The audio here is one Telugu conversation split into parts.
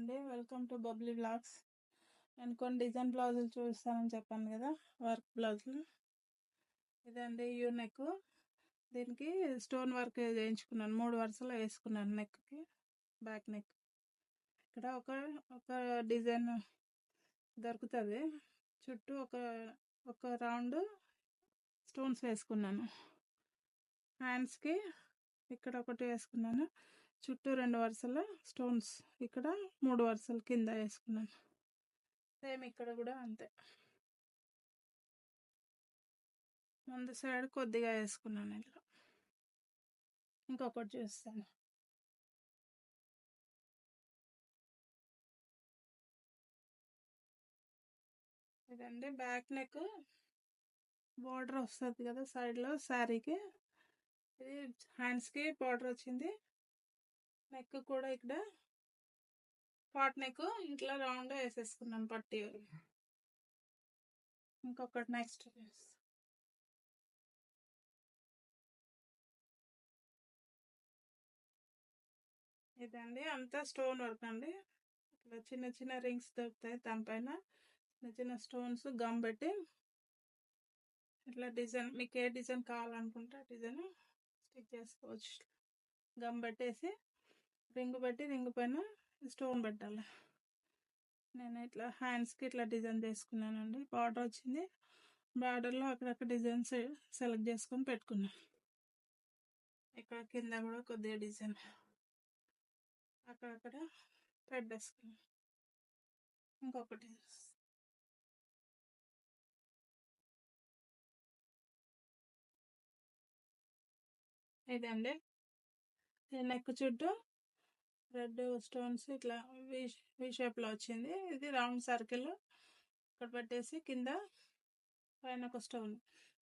అండి, వెల్కమ్ టు బబ్లీ బ్లాగ్స్. నేను కొన్ని డిజైన్ బ్లౌజులు చూపిస్తానని చెప్పాను కదా, వర్క్ బ్లౌజులు. ఇదండి యూ నెక్. దీనికి స్టోన్ వర్క్ చేయించుకున్నాను, 3 వరుసలు వేసుకున్నాను నెక్కి, బ్యాక్ నెక్. ఇక్కడ ఒక డిజైన్ దొరుకుతుంది, చుట్టూ ఒక రౌండ్ స్టోన్స్ వేసుకున్నాను. హ్యాండ్స్కి ఇక్కడ ఒకటి వేసుకున్నాను, చుట్టూ 2 వరుసల స్టోన్స్, ఇక్కడ 3 వరుసలు కింద వేసుకున్నాను. సేమ్ ఇక్కడ కూడా అంతే, ముందు సైడ్ కొద్దిగా వేసుకున్నాను. ఇట్లా ఇంకొకటి చూస్తాను. ఇదండి బ్యాక్ నెక్, బార్డర్ వస్తుంది కదా సైడ్లో శారీకి. ఇది హ్యాండ్స్కి బార్డర్ వచ్చింది, నెక్ కూడా ఇక్కడ పాట్ నెక్ ఇట్లా రౌండ్ వేసేసుకున్నాను పట్టి. ఇంకొకటి నెక్స్ట్ ఇదండి, అంతా స్టోన్ వర్క్ అండి. ఇట్లా చిన్న చిన్న రింగ్స్ దొరుకుతాయి, దానిపైన చిన్న చిన్న స్టోన్స్ గమ్ పెట్టి ఇట్లా డిజైన్, మీకు ఏ డిజైన్ కావాలనుకుంటే ఆ డిజైన్ స్టిక్ చేసుకోవచ్చు. గమ్ పెట్టేసి రింగ్ పెట్టి రింగ్ పైన స్టోన్ పెట్టాలి. నేను ఇట్లా హ్యాండ్స్కి ఇట్లా డిజైన్ చేసుకున్నానండి. బార్డర్ వచ్చింది, బార్డర్లో అక్కడక్కడ డిజైన్స్ సెలెక్ట్ చేసుకొని పెట్టుకున్నాను. ఇక్కడ కింద కూడా కొద్దిగా డిజైన్ అక్కడక్కడ పెట్టేసుకున్నాను. ఇంకొకటి ఇదండి, నెక్ చుట్టూ రెడ్ స్టోన్స్ ఇట్లా వి షేప్లో వచ్చింది. ఇది రౌండ్ సర్కిల్ ఇక్కడ పెట్టేసి కింద పైన ఒక స్టోన్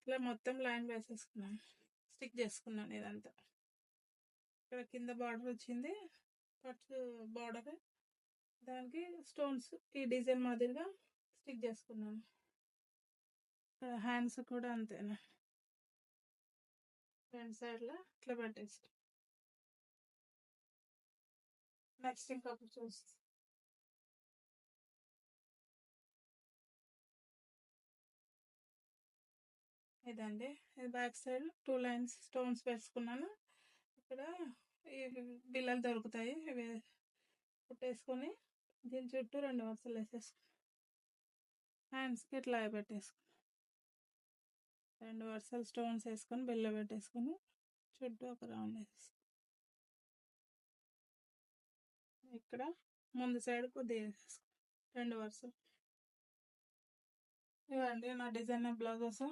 ఇట్లా మొత్తం లైన్ వేసేసుకున్నాను, స్టిక్ చేసుకున్నాను. ఇదంతా ఇక్కడ కింద బార్డర్ వచ్చింది, పట్టు బార్డర్, దానికి స్టోన్స్ ఈ డిజైన్ మాదిరిగా స్టిక్ చేసుకున్నాను. హ్యాండ్స్ కూడా అంతేనా, రెండు సైడ్లో ఇట్లా పెట్టేసి. నెక్స్ట్ ఇంకొకటి చూసి ఇదండి, ఇది బ్యాక్ సైడ్ 2 లైన్స్ స్టోన్స్ వేసుకున్నాను. ఇక్కడ ఈ బిల్లలు దొరుకుతాయి, ఇవి కుట్టేసుకొని దీని చుట్టూ 2 వరుసలు వేసేసుకున్నాను. హ్యాండ్స్కి ఇట్లా పెట్టేసుకున్నాను, 2 వరుసలు స్టోన్స్ వేసుకొని బిల్ల పెట్టేసుకొని చుట్టూ ఒక రౌండ్ వేసేసుకున్నాను. ఇక్కడ ముందు సైడ్ కొద్దిగా వేసేసుకున్నాను, 2 వరుసలు. ఇవ్వండి నా డిజైనర్ బ్లౌజెస్.